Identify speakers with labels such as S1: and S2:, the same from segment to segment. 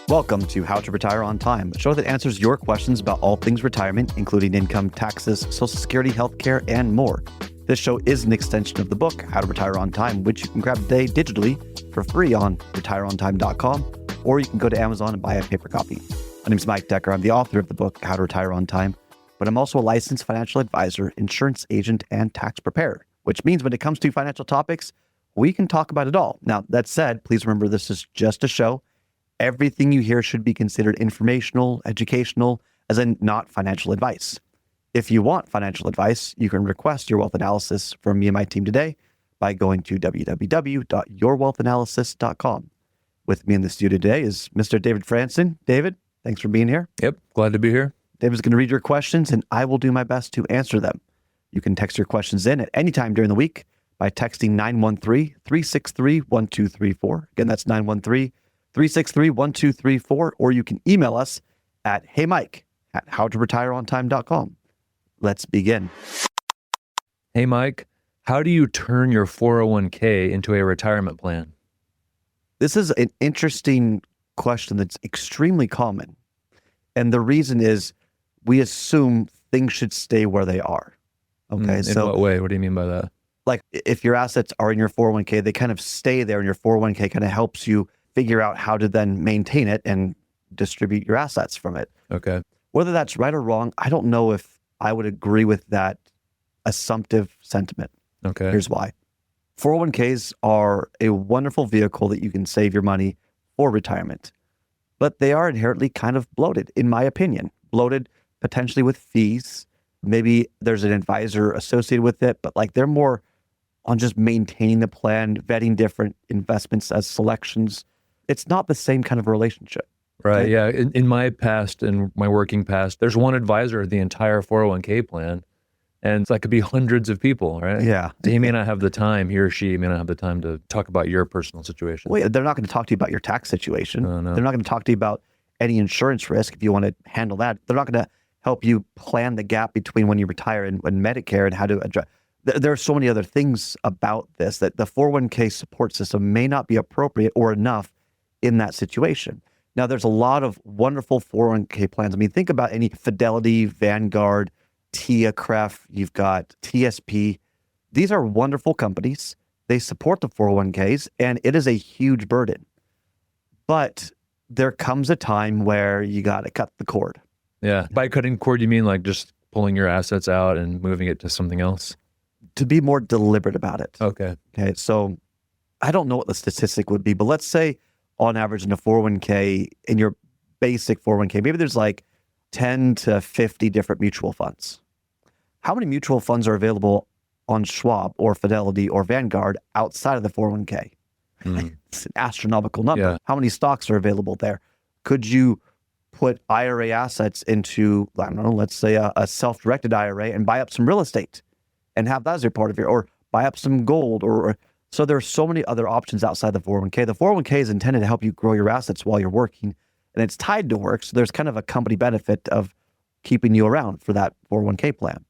S1: Welcome to How to Retire on Time, a show that answers your questions about all things retirement, including income, taxes, Social Security, healthcare, and more. This show is an extension of the book, How to Retire on Time, which you can grab today digitally for free on retireontime.com, or you can go to Amazon and buy a paper copy. My name is Mike Decker. I'm the author of the book, How to Retire on Time, but I'm also a licensed financial advisor, insurance agent, and tax preparer, which means when it comes to financial topics, we can talk about it all. Now, that said, please remember this is just a show. Everything you hear should be considered informational, educational, as in not financial advice. If you want financial advice, you can request your wealth analysis from me and my team today by going to www.yourwealthanalysis.com. With me in the studio today is Mr. David Franson. David, thanks for being here.
S2: Yep, glad to be here.
S1: David's going to read your questions, and I will do my best to answer them. You can text your questions in at any time during the week by texting 913-363-1234. Again, that's 913-363-1234, or you can email us at heymike@howtoretireontime.com. Let's begin.
S2: Hey, Mike, how do you turn your 401k into a retirement plan?
S1: This is an interesting question that's extremely common. And the reason is we assume things should stay where they are. Okay.
S2: In what way? What do you mean by that?
S1: Like if your assets are in your 401k, they kind of stay there, and your 401k kind of helps you figure out how to then maintain it and distribute your assets from it.
S2: Okay.
S1: Whether that's right or wrong, I don't know if I would agree with that assumptive sentiment.
S2: Okay.
S1: Here's why. 401ks are a wonderful vehicle that you can save your money for retirement, but they are inherently kind of bloated, in my opinion. Bloated potentially with fees. Maybe there's an advisor associated with it, but like they're more on just maintaining the plan, vetting different investments as selections. It's not the same kind of relationship.
S2: Right.
S1: Okay?
S2: Yeah. In my past, in my working past, there's one advisor of the entire 401k plan, and that could be hundreds of people, right?
S1: Yeah.
S2: So he may not have the time, he or she may not have the time to talk about your personal situation.
S1: Well, they're not going to talk to you about your tax situation.
S2: No.
S1: They're not going to talk to you about any insurance risk if you want to handle that. They're not going to help you plan the gap between when you retire and Medicare and how to address. There are so many other things about this that the 401k support system may not be appropriate or enough in that situation. Now, there's a lot of wonderful 401k plans. I mean, think about any Fidelity, Vanguard, TIA, CREF, you've got TSP. These are wonderful companies. They support the 401ks, and it is a huge burden. But there comes a time where you got to cut the cord.
S2: Yeah. By cutting cord, you mean like just pulling your assets out and moving it to something else?
S1: To be more deliberate about it.
S2: Okay.
S1: Okay. So I don't know what the statistic would be, but let's say on average in a 401k, in your basic 401k, maybe there's like 10 to 50 different mutual funds. How many mutual funds are available on Schwab or Fidelity or Vanguard outside of the 401k? It's an astronomical number.
S2: Yeah.
S1: How many stocks are available there? Could you put IRA assets into, I don't know, let's say a self-directed IRA and buy up some real estate and have that as your part of your, or buy up some gold, so there are so many other options outside the 401k. The 401k is intended to help you grow your assets while you're working, and it's tied to work. So there's kind of a company benefit of keeping you around for that 401k plan.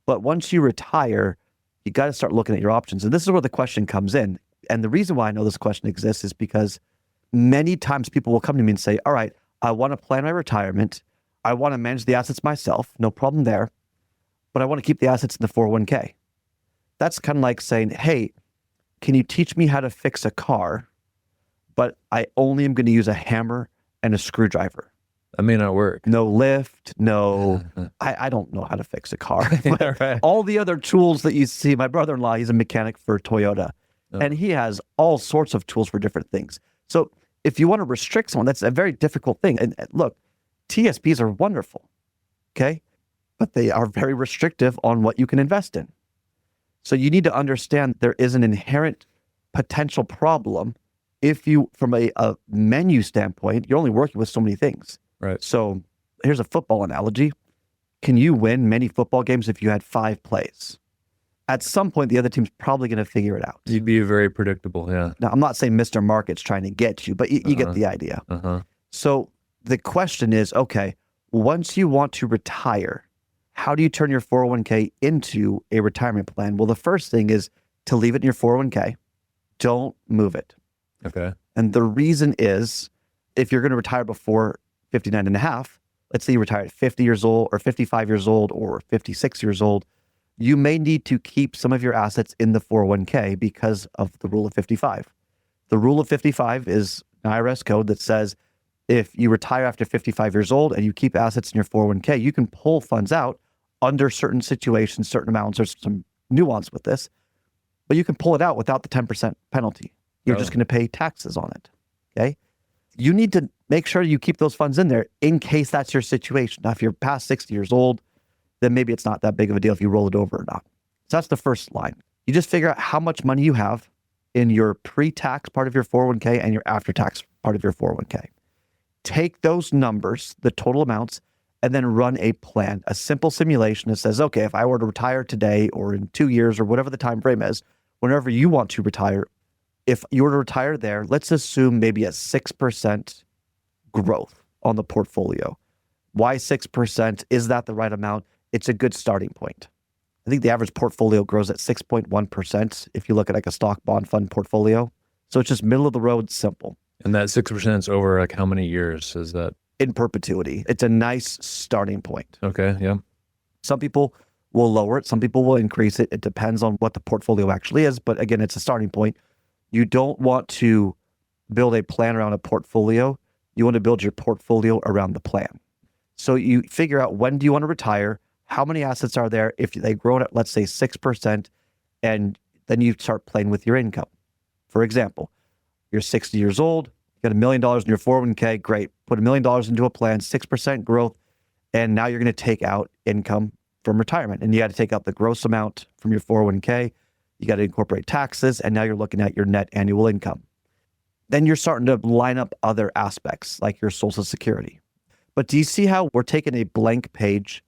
S1: But once you retire, you got to start looking at your options. And this is where the question comes in. And the reason why I know this question exists is because many times people will come to me and say, all right, I want to plan my retirement. I want to manage the assets myself. No problem there. But I want to keep the assets in the 401k. That's kind of like saying, hey, can you teach me how to fix a car? But I only am going to use a hammer and a screwdriver.
S2: That may not work.
S1: No lift, no, I don't know how to fix a car.
S2: Yeah, right.
S1: All the other tools that you see, my brother-in-law, he's a mechanic for Toyota, and he has all sorts of tools for different things. So if you want to restrict someone, that's a very difficult thing. And look, TSPs are wonderful, okay? But they are very restrictive on what you can invest in. So you need to understand there is an inherent potential problem if you, from a menu standpoint, you're only working with so many things.
S2: Right.
S1: So here's a football analogy. Can you win many football games if you had 5 plays? At some point, the other team's probably going to figure it out.
S2: You'd be very predictable, yeah.
S1: Now, I'm not saying Mr. Market's trying to get you, but you get the idea. So the question is, okay, once you want to retire, how do you turn your 401k into a retirement plan? Well, the first thing is to leave it in your 401k. Don't move it.
S2: Okay.
S1: And the reason is If you're going to retire before 59 and a half, let's say you retire at 50 years old or 55 years old or 56 years old, you may need to keep some of your assets in the 401k because of the rule of 55. The rule of 55 is an IRS code that says if you retire after 55 years old and you keep assets in your 401k, you can pull funds out under certain situations, certain amounts. There's some nuance with this, but you can pull it out without the 10% penalty. You're just going to pay taxes on it. Okay. You need to make sure you keep those funds in there in case that's your situation. Now, if you're past 60 years old, then maybe it's not that big of a deal if you roll it over or not. So that's the first line. You just figure out how much money you have in your pre-tax part of your 401k and your after-tax part of your 401k. Take those numbers, the total amounts, and then run a plan, a simple simulation that says, okay, if I were to retire today or in 2 years or whatever the time frame is, whenever you want to retire, if you were to retire there, let's assume maybe a 6% growth on the portfolio. Why 6%? Is that the right amount? It's a good starting point. I think the average portfolio grows at 6.1% if you look at like a stock bond fund portfolio. So it's just middle of the road, simple.
S2: And that 6% is over like how many years is that?
S1: In perpetuity. It's a nice starting point.
S2: Okay, yeah.
S1: Some people will lower it. Some people will increase it. It depends on what the portfolio actually is. But again, it's a starting point. You don't want to build a plan around a portfolio. You want to build your portfolio around the plan. So you figure out, when do you want to retire? How many assets are there? If they grow at, let's say, 6%, and then you start playing with your income. For example, you're 60 years old, you got $1 million in your 401k, great. Put $1 million into a plan, 6% growth, and now you're going to take out income from retirement. And you got to take out the gross amount from your 401k. You got to incorporate taxes, and now you're looking at your net annual income. Then you're starting to line up other aspects like your Social Security. But do you see how we're taking a blank page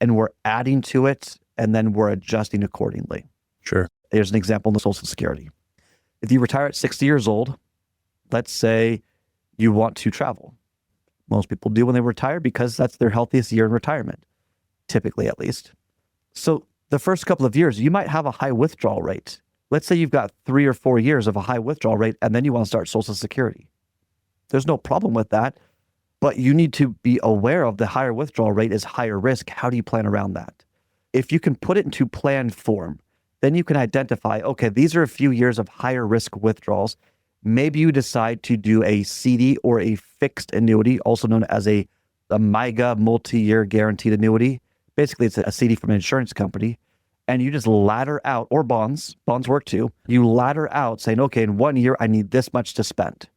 S1: and we're adding to it, and then we're adjusting accordingly?
S2: Sure.
S1: Here's an example in the Social Security. If you retire at 60 years old, let's say you want to travel. Most people do when they retire because that's their healthiest year in retirement, typically at least. So the first couple of years, you might have a high withdrawal rate. Let's say you've got 3 or 4 years of a high withdrawal rate, and then you want to start Social Security. There's no problem with that, but you need to be aware of the higher withdrawal rate is higher risk. How do you plan around that? If you can put it into plan form, then you can identify, okay, these are a few years of higher risk withdrawals. Maybe you decide to do a CD or a fixed annuity, also known as a MYGA, multi-year guaranteed annuity. Basically, it's a CD from an insurance company. And you just ladder out, or bonds work too. You ladder out saying, okay, in 1 year, I need this much to spend.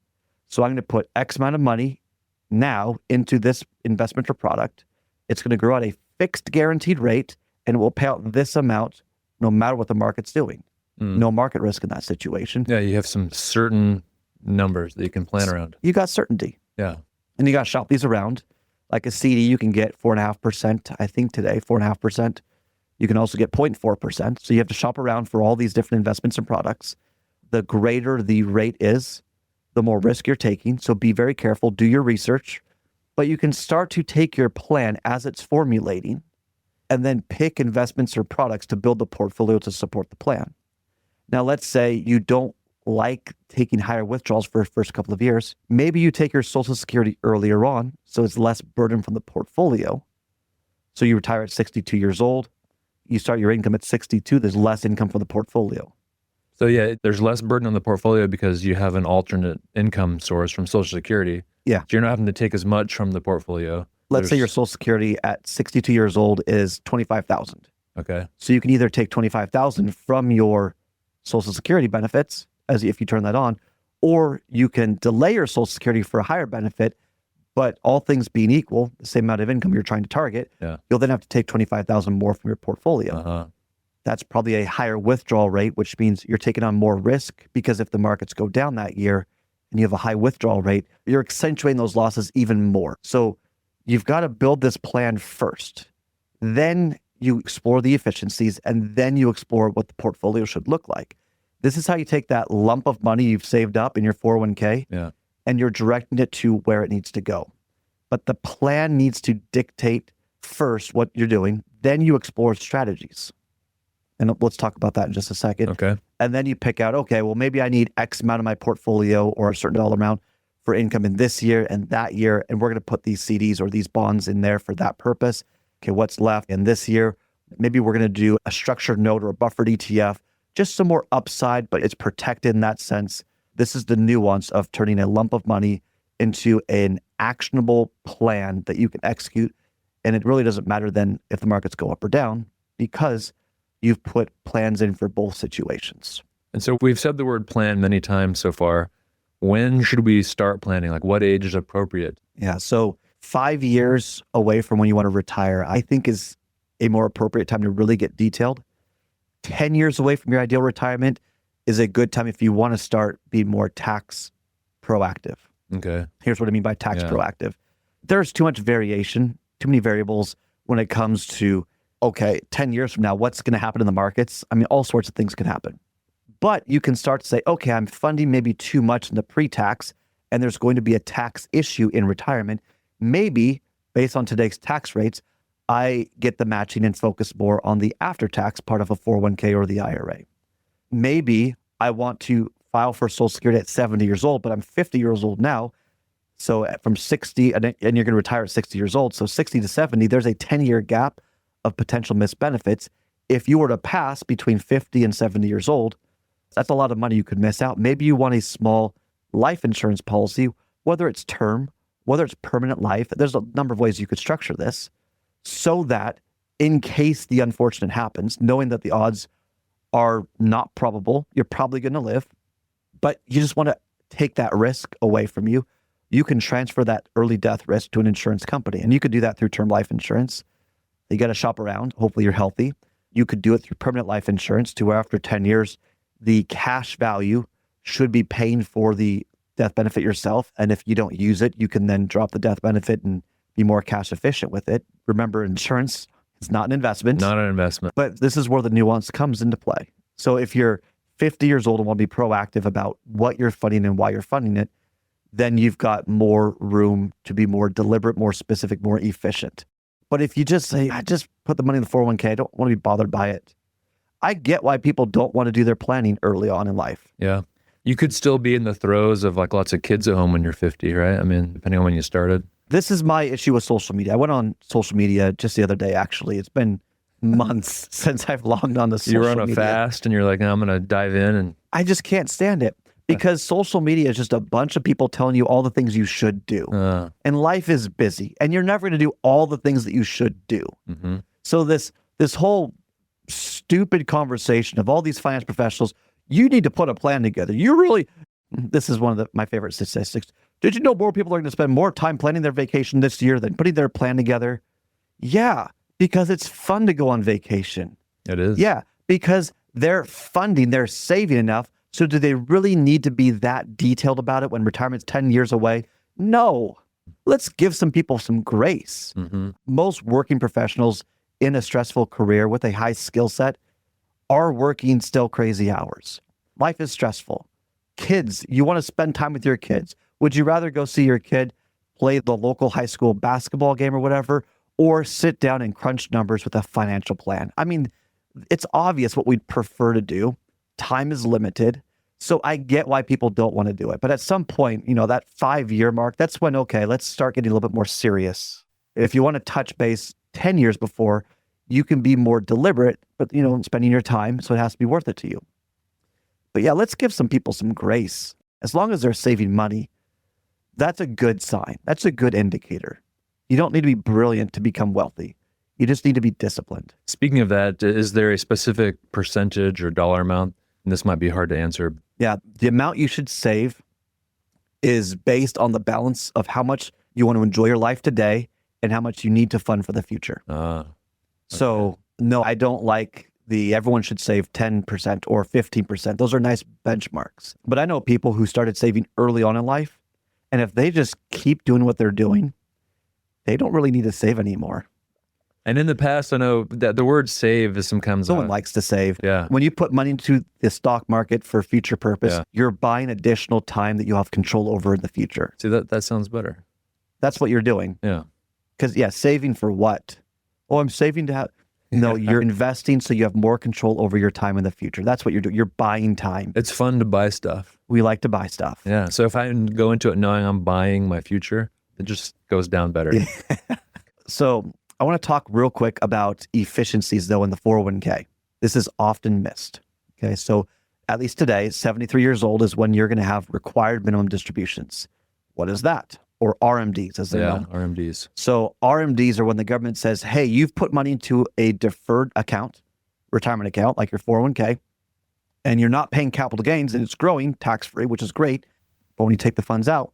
S1: So I'm going to put X amount of money now into this investment or product. It's going to grow at a fixed guaranteed rate, and it will pay out this amount no matter what the market's doing. No market risk in that situation.
S2: Yeah, you have some certain numbers that you can plan around.
S1: You got certainty.
S2: Yeah.
S1: And you got to shop these around. Like a CD, you can get 4.5%, I think today, 4.5%. You can also get 0.4%. So you have to shop around for all these different investments and products. The greater the rate is, the more risk you're taking. So be very careful, do your research, but you can start to take your plan as it's formulating and then pick investments or products to build the portfolio to support the plan. Now, let's say you don't like taking higher withdrawals for the first couple of years. Maybe you take your Social Security earlier on, so it's less burden from the portfolio. So you retire at 62 years old. You start your income at 62, there's less income from the portfolio.
S2: So yeah, there's less burden on the portfolio because you have an alternate income source from Social Security.
S1: Yeah.
S2: So you're not having to take as much from the portfolio.
S1: Let's say your Social Security at 62 years old is $25,000.
S2: Okay.
S1: So you can either take $25,000 from your Social Security benefits, as if you turn that on, or you can delay your Social Security for a higher benefit, but all things being equal, the same amount of income you're trying to target, you'll then have to take $25,000 more from your portfolio. That's probably a higher withdrawal rate, which means you're taking on more risk, because if the markets go down that year and you have a high withdrawal rate, you're accentuating those losses even more. So you've got to build this plan first. Then you explore the efficiencies, and then you explore what the portfolio should look like. This is how you take that lump of money you've saved up in your 401k and you're directing it to where it needs to go. But the plan needs to dictate first what you're doing. Then you explore strategies. And let's talk about that in just a second.
S2: Okay.
S1: And then you pick out, okay, well, maybe I need X amount of my portfolio or a certain dollar amount for income in this year and that year, and we're going to put these CDs or these bonds in there for that purpose. Okay, what's left in this year? Maybe we're going to do a structured note or a buffered ETF, just some more upside, but it's protected in that sense. This is the nuance of turning a lump of money into an actionable plan that you can execute. And it really doesn't matter then if the markets go up or down, because you've put plans in for both situations.
S2: And so we've said the word plan many times so far. When should we start planning? Like what age is appropriate?
S1: Yeah. So 5 years away from when you want to retire, I think is a more appropriate time to really get detailed. 10 years away from your ideal retirement is a good time if you want to start being more tax proactive.
S2: Okay.
S1: Here's what I mean by tax proactive. There's too much variation, too many variables when it comes to, okay, 10 years from now, what's going to happen in the markets? I mean, all sorts of things can happen. But you can start to say, okay, I'm funding maybe too much in the pre-tax, and there's going to be a tax issue in retirement. Maybe, based on today's tax rates, I get the matching and focus more on the after-tax part of a 401k or the IRA. Maybe I want to file for Social Security at 70 years old, but I'm 50 years old now. So from 60, and you're going to retire at 60 years old. So 60 to 70, there's a 10-year gap of potential missed benefits. If you were to pass between 50 and 70 years old, that's a lot of money you could miss out. Maybe you want a small life insurance policy, whether it's term, whether it's permanent life. There's a number of ways you could structure this so that in case the unfortunate happens, knowing that the odds are not probable, you're probably going to live, but you just want to take that risk away from you. You can transfer that early death risk to an insurance company, and you could do that through term life insurance. You got to shop around. Hopefully you're healthy. You could do it through permanent life insurance to where after 10 years, the cash value should be paying for the death benefit yourself. And if you don't use it, you can then drop the death benefit and be more cash efficient with it. Remember, insurance is not an investment.
S2: Not an investment.
S1: But this is where the nuance comes into play. So if you're 50 years old and want to be proactive about what you're funding and why you're funding it, then you've got more room to be more deliberate, more specific, more efficient. But if you just say, I just put the money in the 401k, I don't want to be bothered by it. I get why people don't want to do their planning early on in life.
S2: Yeah. You could still be in the throes of like lots of kids at home when you're 50, right? I mean, depending on when you started.
S1: This is my issue with social media. I went on social media just the other day, actually. It's been months since I've logged on to social media.
S2: You were on a fast and you're like, no, I'm going to dive in. And
S1: I just can't stand it because social media is just a bunch of people telling you all the things you should do. And life is busy and you're never going to do all the things that you should do.
S2: Mm-hmm.
S1: So this whole stupid conversation of all these finance professionals, you need to put a plan together. This is one of my favorite statistics. Did you know more people are going to spend more time planning their vacation this year than putting their plan together? Yeah, because it's fun to go on vacation.
S2: It is.
S1: Yeah, because they're saving enough. So do they really need to be that detailed about it when retirement's 10 years away? No. Let's give some people some grace.
S2: Mm-hmm.
S1: Most working professionals in a stressful career with a high skill set are working still crazy hours. Life is stressful. Kids, you want to spend time with your kids. Would you rather go see your kid play the local high school basketball game or whatever, or sit down and crunch numbers with a financial plan? I mean, it's obvious what we'd prefer to do. Time is limited. So I get why people don't want to do it. But at some point, that 5-year mark, that's when, okay, let's start getting a little bit more serious. If you want to touch base 10 years before, you can be more deliberate, but, spending your time. So it has to be worth it to you. But yeah, let's give some people some grace. As long as they're saving money, that's a good sign. That's a good indicator. You don't need to be brilliant to become wealthy. You just need to be disciplined.
S2: Speaking of that, is there a specific percentage or dollar amount? And this might be hard to answer.
S1: Yeah, the amount you should save is based on the balance of how much you want to enjoy your life today and how much you need to fund for the future. So no, I don't like everyone should save 10% or 15%. Those are nice benchmarks. But I know people who started saving early on in life, and if they just keep doing what they're doing, they don't really need to save anymore.
S2: And in the past, I know that the word save is sometimes...
S1: Someone likes to save.
S2: Yeah.
S1: When you put money into the stock market for future purpose, you're buying additional time that you have control over in the future.
S2: See, that sounds better.
S1: That's what you're doing.
S2: Yeah.
S1: Because, saving for what? Oh, I'm saving to have... No, you're investing so you have more control over your time in the future. That's what you're doing. You're buying time.
S2: It's fun to buy stuff.
S1: We like to buy stuff.
S2: Yeah. So if I go into it knowing I'm buying my future, it just goes down better.
S1: So I want to talk real quick about efficiencies though in the 401k. This is often missed. Okay. So at least today, 73 years old is when you're going to have required minimum distributions. What is that? Or RMDs as they're known.
S2: RMDs.
S1: So RMDs are when the government says, hey, you've put money into a deferred account, retirement account, like your 401k, and you're not paying capital gains and it's growing tax-free, which is great. But when you take the funds out,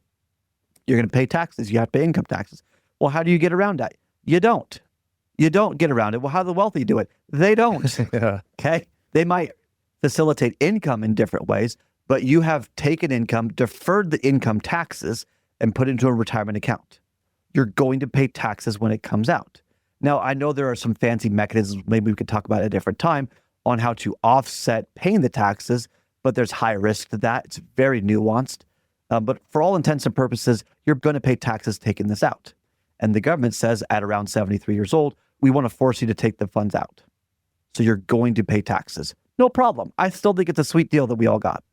S1: you're going to pay taxes. You have to pay income taxes. Well, how do you get around that? You don't. You don't get around it. Well, how do the wealthy do it? They don't.
S2: Yeah.
S1: Okay. They might facilitate income in different ways, but you have taken income, deferred the income taxes, and put into a retirement account. You're going to pay taxes when it comes out. Now, I know there are some fancy mechanisms, maybe we could talk about at a different time, on how to offset paying the taxes, but there's high risk to that. It's very nuanced. But for all intents and purposes, you're going to pay taxes taking this out. And the government says at around 73 years old, we want to force you to take the funds out. So you're going to pay taxes. No problem. I still think it's a sweet deal that we all got.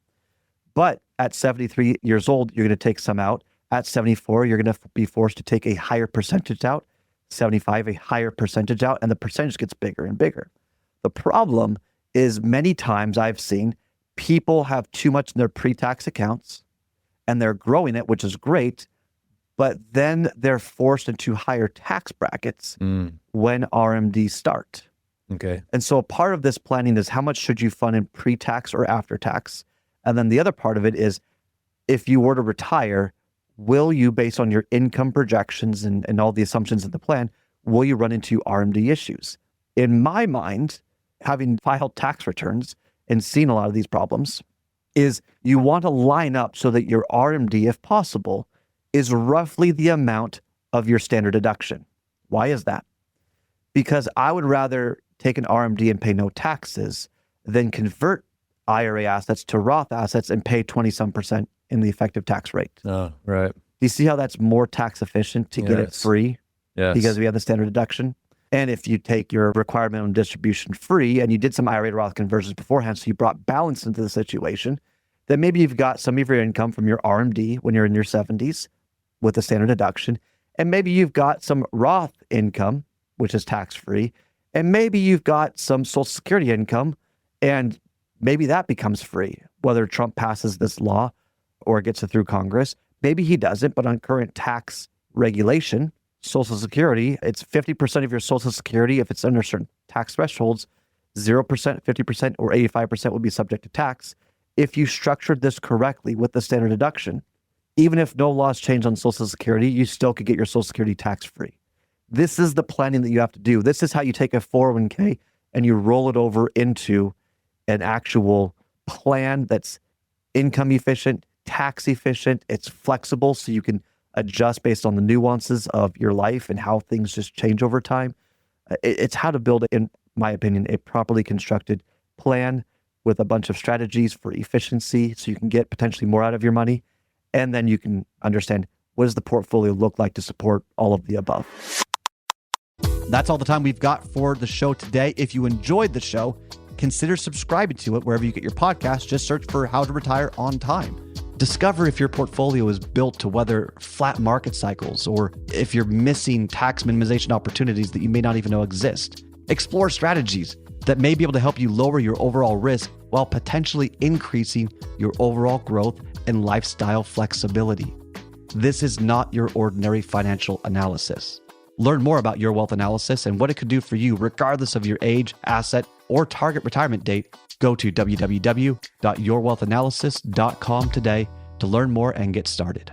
S1: But at 73 years old, you're going to take some out. At 74, you're going to be forced to take a higher percentage out. 75, a higher percentage out, and the percentage gets bigger and bigger. The problem is many times I've seen people have too much in their pre-tax accounts and they're growing it, which is great, but then they're forced into higher tax brackets when RMDs start.
S2: Okay.
S1: And so a part of this planning is how much should you fund in pre-tax or after tax? And then the other part of it is if you were to retire, will you, based on your income projections and all the assumptions in the plan, will you run into RMD issues? In my mind, having filed tax returns and seen a lot of these problems, is you want to line up so that your RMD, if possible, is roughly the amount of your standard deduction. Why is that? Because I would rather take an RMD and pay no taxes than convert IRA assets to Roth assets and pay 20-some% in the effective tax rate.
S2: Oh, right.
S1: Do you see how that's more tax efficient to get it free?
S2: Yes.
S1: Because we have the standard deduction. And if you take your required minimum distribution free and you did some IRA to Roth conversions beforehand, so you brought balance into the situation, then maybe you've got some of your income from your RMD when you're in your 70s with the standard deduction. And maybe you've got some Roth income, which is tax-free. And maybe you've got some Social Security income, and maybe that becomes free, whether Trump passes this law or gets it through Congress. Maybe he doesn't, but on current tax regulation, Social Security, it's 50% of your Social Security. If it's under certain tax thresholds, 0%, 50%, or 85% would be subject to tax. If you structured this correctly with the standard deduction, even if no laws change on Social Security, you still could get your Social Security tax-free. This is the planning that you have to do. This is how you take a 401k and you roll it over into an actual plan that's income efficient, tax efficient, it's flexible so you can adjust based on the nuances of your life and how things just change over time. It's how to build, in my opinion, a properly constructed plan with a bunch of strategies for efficiency so you can get potentially more out of your money. And then you can understand, what does the portfolio look like to support all of the above? That's all the time we've got for the show today. If you enjoyed the show, consider subscribing to it wherever you get your podcast. Just search for How to Retire on Time. Discover if your portfolio is built to weather flat market cycles or if you're missing tax minimization opportunities that you may not even know exist. Explore strategies that may be able to help you lower your overall risk while potentially increasing your overall growth and lifestyle flexibility. This is not your ordinary financial analysis. Learn more about Your Wealth Analysis and what it could do for you regardless of your age, asset, or target retirement date. Go to www.yourwealthanalysis.com today to learn more and get started.